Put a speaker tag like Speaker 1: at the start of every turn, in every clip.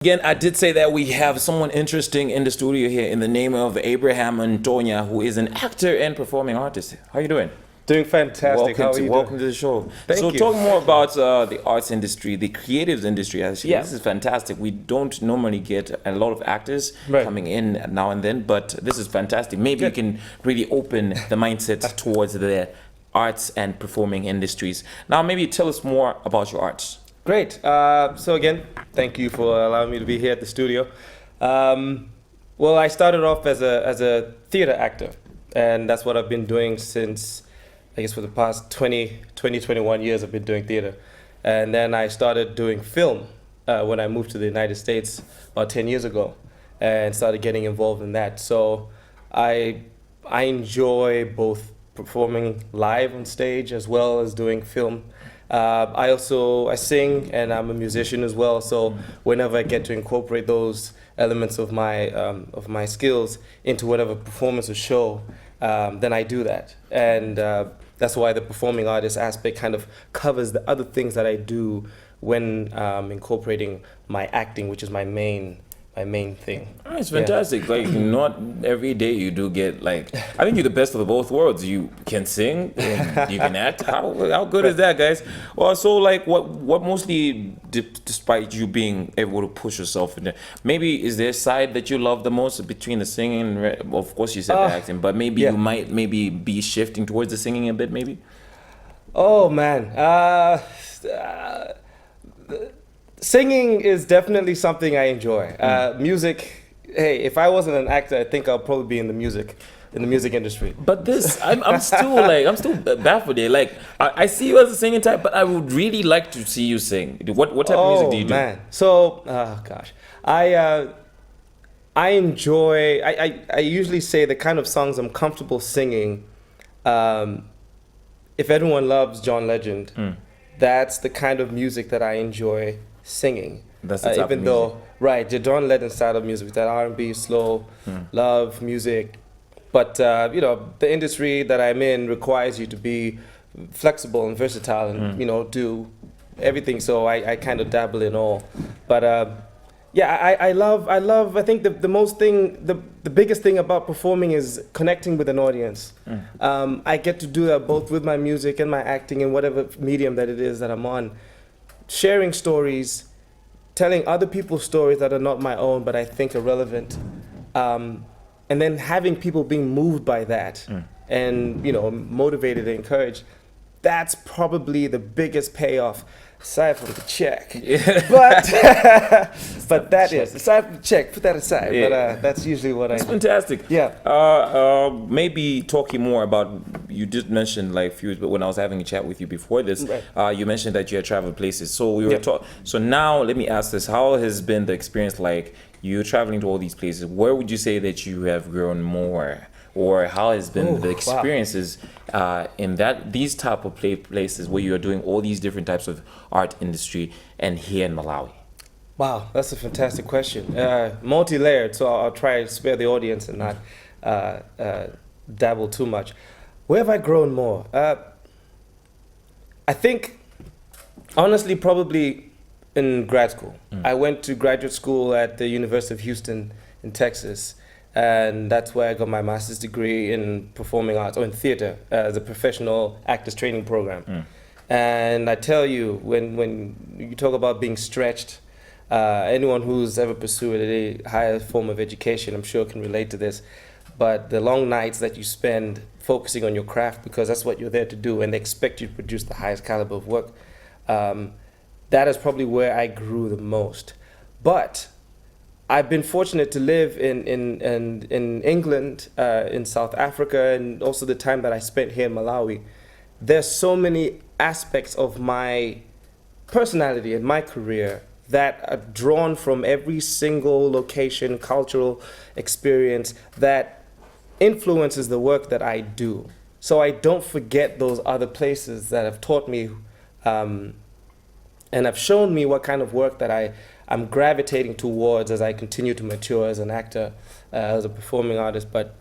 Speaker 1: Again, I did say that we have someone interesting in the studio here in the name of Abraham Ntonya, who is an actor and performing artist. How you doing?
Speaker 2: Doing fantastic.
Speaker 1: Welcome to the show.
Speaker 2: Thank you.
Speaker 1: Talk more about the arts industry, the creatives industry. Actually,
Speaker 2: Yeah.
Speaker 1: this is fantastic. We don't normally get a lot of actors
Speaker 2: Right.
Speaker 1: coming in now and then, but this is fantastic. Maybe you can really open the mindset towards the arts and performing industries. Now, maybe tell us more about your arts.
Speaker 2: Great. So again, thank you for allowing me to be here at the studio. Well, I started off as a theater actor, and that's what I've been doing since, I guess, for the past 21 years I've been doing theater. And then I started doing film when I moved to the United States about 10 years ago and started getting involved in that. So I enjoy both performing live on stage as well as doing film. I sing and I'm a musician as well. So whenever I get to incorporate those elements of my skills into whatever performance or show, then I do that. And that's why the performing artist aspect kind of covers the other things that I do when incorporating my acting, which is my main thing.
Speaker 1: Oh, it's fantastic. Yeah. Like, not every day you do get, like, I think you're the best of both worlds. You can sing and you can act. How good is that, guys? Well, so like what mostly, despite you being able to push yourself in there, maybe is there a side that you love the most between the singing and, of course you said the acting, but maybe you might be shifting towards the singing a bit, maybe?
Speaker 2: Oh man. Singing is definitely something I enjoy. Music, hey, if I wasn't an actor, I think I'll probably be in the music industry.
Speaker 1: But this, I'm still baffled there. Like, I see you as a singing type, but I would really like to see you sing. What type of music do you do?
Speaker 2: Oh man, so gosh, I enjoy. I usually say the kind of songs I'm comfortable singing. If everyone loves John Legend, that's the kind of music that I enjoy singing.
Speaker 1: That's the type
Speaker 2: even
Speaker 1: of
Speaker 2: though the John Legend style of music, that R&B, slow, love music, but the industry that I'm in requires you to be flexible and versatile, and do everything. So I kind of dabble in all, but I love. I think the biggest thing about performing is connecting with an audience. I get to do that both with my music and my acting in whatever medium that it is that I'm on. Sharing stories, telling other people's stories that are not my own, but I think are relevant, and then having people being moved by that and motivated and encouraged. That's probably the biggest payoff, aside from the check. Yeah. But that is aside from the check. Put that aside. Yeah. But that's usually what
Speaker 1: That's fantastic.
Speaker 2: Yeah.
Speaker 1: Maybe talking more about, you did mention like few, but when I was having a chat with you before this, you mentioned that you had traveled places. So we were So now let me ask this: how has been the experience like you traveling to all these places? Where would you say that you have grown more? Or how has been the experiences in these type of places where you are doing all these different types of art industry and here in Malawi?
Speaker 2: Wow, that's a fantastic question. Multi-layered, so I'll try to spare the audience and not dabble too much. Where have I grown more? I think, honestly, probably in grad school. I went to graduate school at the University of Houston in Texas. And that's where I got my master's degree in performing arts, or in theater, as a professional actors training program. And I tell you, when you talk about being stretched, anyone who's ever pursued a higher form of education, I'm sure can relate to this. But the long nights that you spend focusing on your craft, because that's what you're there to do, and they expect you to produce the highest caliber of work, that is probably where I grew the most. But I've been fortunate to live in England, in South Africa, and also the time that I spent here in Malawi. There's so many aspects of my personality and my career that are drawn from every single location, cultural experience that influences the work that I do. So I don't forget those other places that have taught me and have shown me what kind of work that I'm gravitating towards as I continue to mature as an actor, as a performing artist. But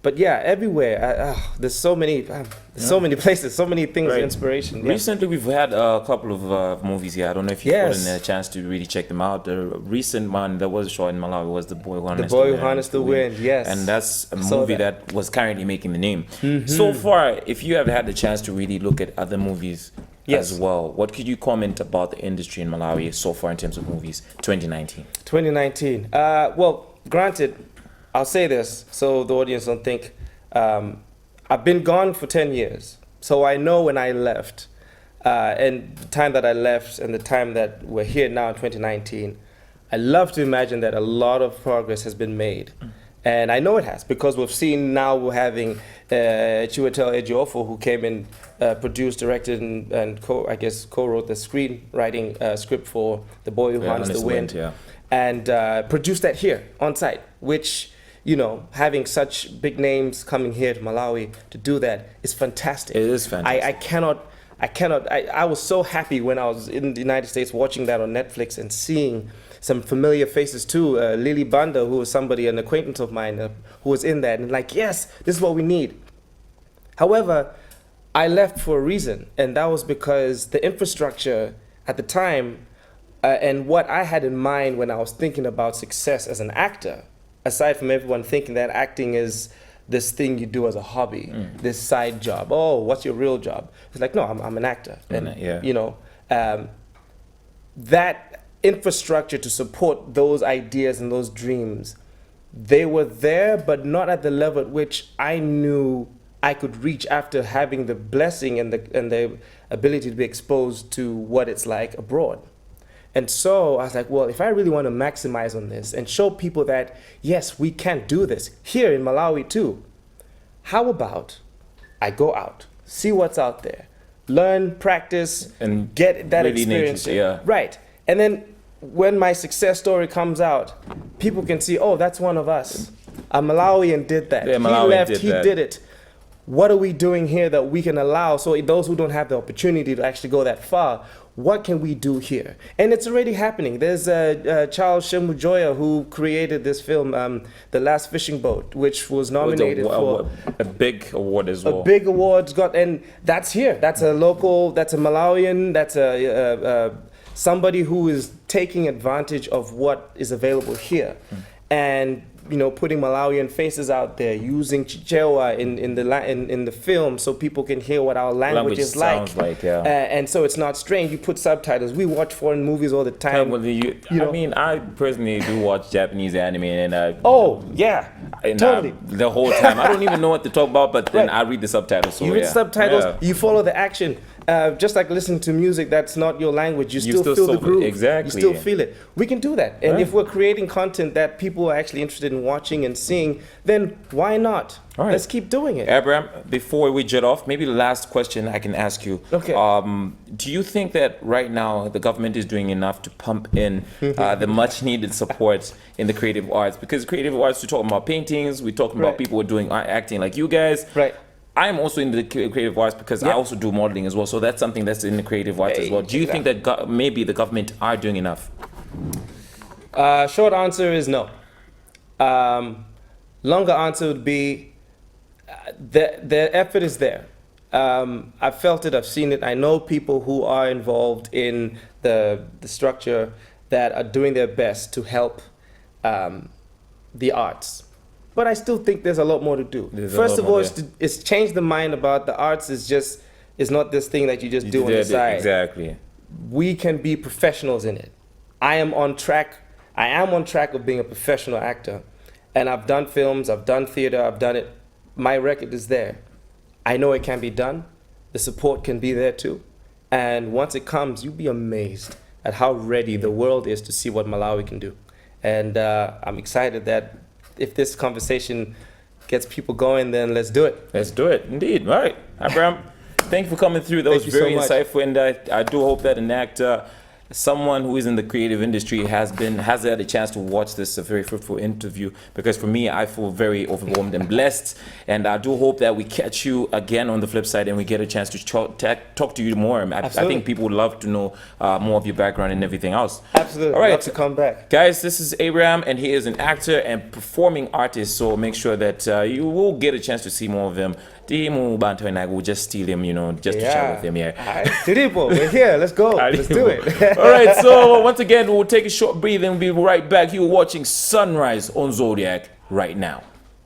Speaker 2: But yeah, everywhere. There's so many places, so many things, inspiration. Yeah.
Speaker 1: Recently, we've had a couple of movies here. I don't know if you've gotten a chance to really check them out. The recent one that was shot in Malawi was The Boy Who Harnessed the Wind.
Speaker 2: Yes.
Speaker 1: And that's a movie that was currently making the name. So far, if you have had the chance to really look at other movies as well, what could you comment about the industry in Malawi so far in terms of movies 2019?
Speaker 2: 2019. Well, granted, I'll say this so the audience don't think. I've been gone for 10 years. So I know when I left, and the time that I left and the time that we're here now in 2019, I love to imagine that a lot of progress has been made. And I know it has, because we've seen now we're having Chiwetel Ejiofor, who came in, produced, directed, and co-wrote the screenwriting script for The Boy Who Harnessed the Wind. And produced that here on site, which, you know, having such big names coming here to Malawi to do that is fantastic.
Speaker 1: It is fantastic.
Speaker 2: I was so happy when I was in the United States watching that on Netflix and seeing some familiar faces too. Lily Banda, who was somebody, an acquaintance of mine, who was in that, and like, yes, this is what we need. However, I left for a reason, and that was because the infrastructure at the time and what I had in mind when I was thinking about success as an actor, aside from everyone thinking that acting is this thing you do as a hobby, this side job. Oh, what's your real job? It's like, no, I'm an actor. And, you know, that infrastructure to support those ideas and those dreams, they were there, but not at the level at which I knew I could reach after having the blessing and the ability to be exposed to what it's like abroad. And so I was like, well, if I really want to maximize on this and show people that, yes, we can do this here in Malawi too, how about I go out, see what's out there, learn, practice, and get that really experience. Right. And then when my success story comes out, people can see, oh, that's one of us. A Malawian did that.
Speaker 1: Yeah,
Speaker 2: he left, he did it. What are we doing here that we can allow? So those who don't have the opportunity to actually go that far, what can we do here? And it's already happening. There's Charles Shemujoya, who created this film, The Last Fishing Boat, which was nominated for
Speaker 1: a big award as well.
Speaker 2: A big award, and that's here. That's a local, that's a Malawian, that's somebody who is taking advantage of what is available here. And you know, putting Malawian faces out there, using Chichewa in the film so people can hear what our language is like. And so it's not strange. You put subtitles. We watch foreign movies all the time.
Speaker 1: I mean, I personally do watch Japanese anime, and
Speaker 2: totally.
Speaker 1: The whole time. I don't even know what to talk about, but then I read the subtitles. So
Speaker 2: you read subtitles, you follow the action. Just like listening to music that's not your language, you still feel the groove.
Speaker 1: Exactly.
Speaker 2: You still feel it. We can do that. And if we're creating content that people are actually interested in watching and seeing, then why not? All right. Let's keep doing it.
Speaker 1: Abraham, before we jet off, maybe the last question I can ask you.
Speaker 2: Okay.
Speaker 1: Do you think that right now the government is doing enough to pump in the much needed support in the creative arts? Because creative arts, we're talking about paintings, we're talking about people who are doing acting like you guys.
Speaker 2: Right.
Speaker 1: I'm also in the creative arts because I also do modeling as well. So that's something that's in the creative arts as well. Do you think that maybe the government are doing enough?
Speaker 2: Short answer is no. Longer answer would be the effort is there. I've felt it, I've seen it. I know people who are involved in the structure that are doing their best to help the arts. But I still think there's a lot more to do. First of all, it's change the mind about the arts is not this thing that you just do on the side.
Speaker 1: Exactly.
Speaker 2: We can be professionals in it. I am on track of being a professional actor. And I've done films, I've done theater, I've done it. My record is there. I know it can be done. The support can be there too. And once it comes, you'll be amazed at how ready the world is to see what Malawi can do. And I'm excited that if this conversation gets people going, then let's do it.
Speaker 1: Let's do it, indeed. All right, Abraham, thank you for coming through. That was very insightful, and I do hope that an actor someone who is in the creative industry has had a chance to watch this, a very fruitful interview, because for me, I feel very overwhelmed and blessed, and I do hope that we catch you again on the flip side and we get a chance to talk to you more. I think people would love to know more of your background and everything else.
Speaker 2: Absolutely.
Speaker 1: All right,
Speaker 2: love to come back.
Speaker 1: Guys, this is Abraham, and he is an actor and performing artist, so make sure that you will get a chance to see more of him. Bantu and I will just steal him, just to chat with him.
Speaker 2: Tiripo, we're here. Let's go. Let's do it.
Speaker 1: All right. So once again, we'll take a short breathe and we'll be right back. You're watching Sunrise on Zodiac right now.